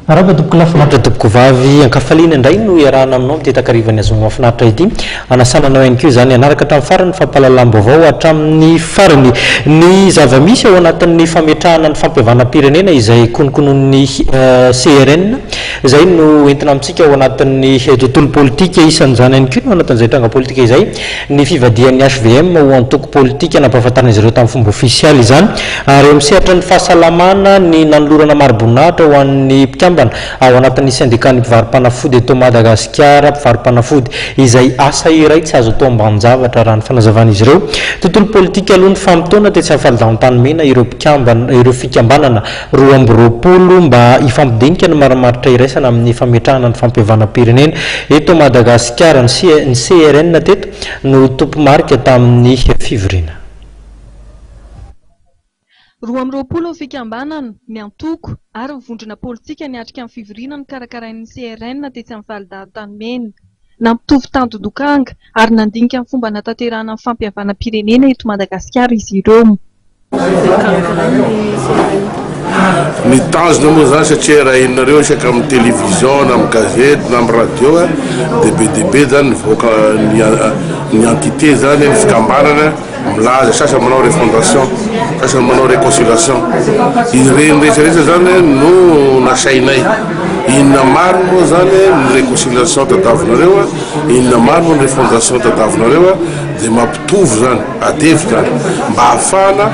Araba topoko lafinaritra topoko vavy ankafaliana indray no iarahana aminao mitetakarivan'ny azonao mahafinaritra ity anasananao ihany koa izany anaraka hatramin'ny farany fampahalalam-baovao hatramin'ny farany ny zava-misy ao anatin'ny fametrahana ny fampihavanam-pirenena izay konokonon'ny CRN izay no entina amintsika ao anatin'ny tontolo politika isan'izany ihany koa no anatin'izay tranga politika izay ny fivadian'ny HVM ho antoko politika nampahafantarana izy ireo tamin'ny fomba ofisialy izany ary misehatra ny fahasalamana ny nanolorana maro-boninahitra ho an'ny mpikambana ao anatin'ny syndicat-ny mpivarom-panafody eto Madagasikara mpivarom-panafody izay asa iray tsy azo atao ambanin-javatra raha ny fanazavan'izy ireo tontolo politika aloha ny famotoana tetsy amin'ny falidao-tany mena ireo fikambanana 2020 mba ifampidinika ny marimaritra iraisana amin'ny fametrahana ny fampihavanam-pirenena eto Madagasikara ny CRN teto no tompo-marika tamin'ny fivoriana. 2020 fikambanana ny antoko ary mivondrona politika niatrika amin'ny fivoriana ny karakarain'ny CRN tetsy amin'ny validao-tany mena nampitovy tandodokanga ary nandinika amin'ny fomba natanterahana amin'ny fampihavanam-pirenena eto Madagasikara izy ireo. Ny tanjona moa zany satria raha inareo isaka amin'ny télévision na amin'ny gazety na amin'ny radio dia be zany nivoaka ny entité zany ny fikambanana milaza sasany manao refondation sasany manao réconciliation ireny rehetrarehetra zany no nasainay inona maro moa zany ny réconciliation tadavinareo inona maro moa ny refondation tadavinareo dia mampitovy zany adevy zany mba hafahana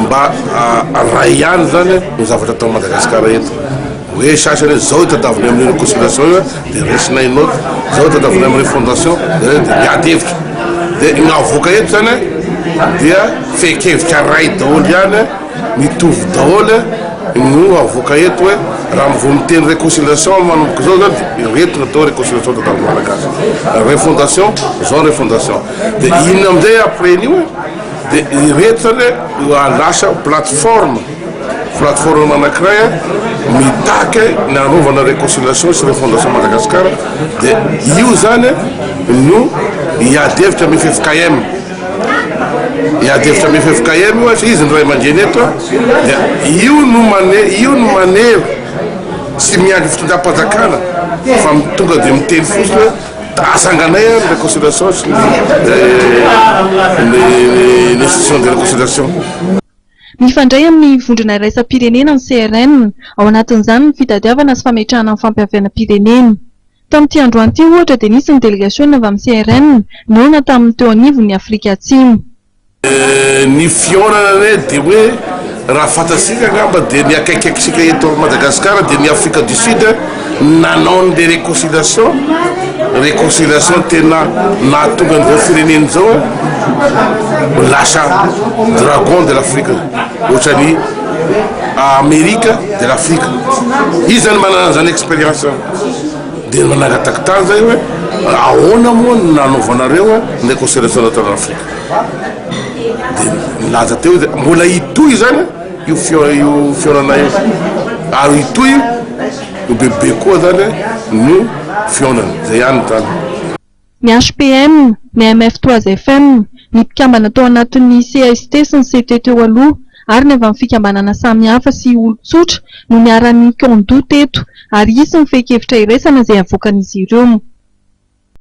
mba ray ihany zany no zavatra tao Madagasikara eto hoe sasany zao tadavina amin'ny réconciliation io dia resinay note zao tadavina amin'ny refondation dia miady hevitra dia gn'avoaka eto zany dia fekevitra ray daholo ihany mitovy daholo no avoaka eto hoe raha mivoa miteny réconciliation manomboka zao zany dia reto natao réconciliation tadavina malagasy refondation zao refondation dia inona amin'izay après an'io dia reto zany lasa plateforme anankiray mitaky ny anaovana réconciliation sy refondation Madagasikara dia io zany no iadevitra amin'ny FFKM iadevitra amin'ny FFKM io fa izy ny ray aman-dreny eto dia io no manery sy miandry fitondram-panjakana fa tonga dia miteny fotsiny asanganay ny réconciliation sy ny institution de réconciliation. Mifandray amin'ny vondrona iraisam-pirenena ny CRN ao anatin'izany ny fitadiavana sy fametrahana amin'ny fampihavanam-pirenena. Tamin'ity androany ity ohatra dia nisy ny délégation avy amin'ny CRN noana tamin'ny teo anivon'ny Afrika Atsimo. Ny fionana dia hoe raha fantatsika ngamba dia ny akaikaikisika eto Madagasikara dia ny Afrika du Sud nanao ny réconciliation tena nahatonga an'izao firenena zao lasa dragon de l'Afrique ohatrany Amerika de l'Afrique izy zany manana zany expérience dia manangataka tany zay hoe ahoana moa nanaovanareo ny réconciliation natao Afrika dia nilaza teo dia mbola itoy zany io fionana io ary itoy io bebe koa zany no fionana zay ihany tany. Ny HPM, ny MF3FM, ny mpikambana tao anatin'ny CST sy ny CT teo aloha ary ny avy amin'ny fikambanana samihafa sy olon-tsotra no niaran'ny Kondo teto ary isy ny fehikevitra iraisana izay avoakan'izy ireo.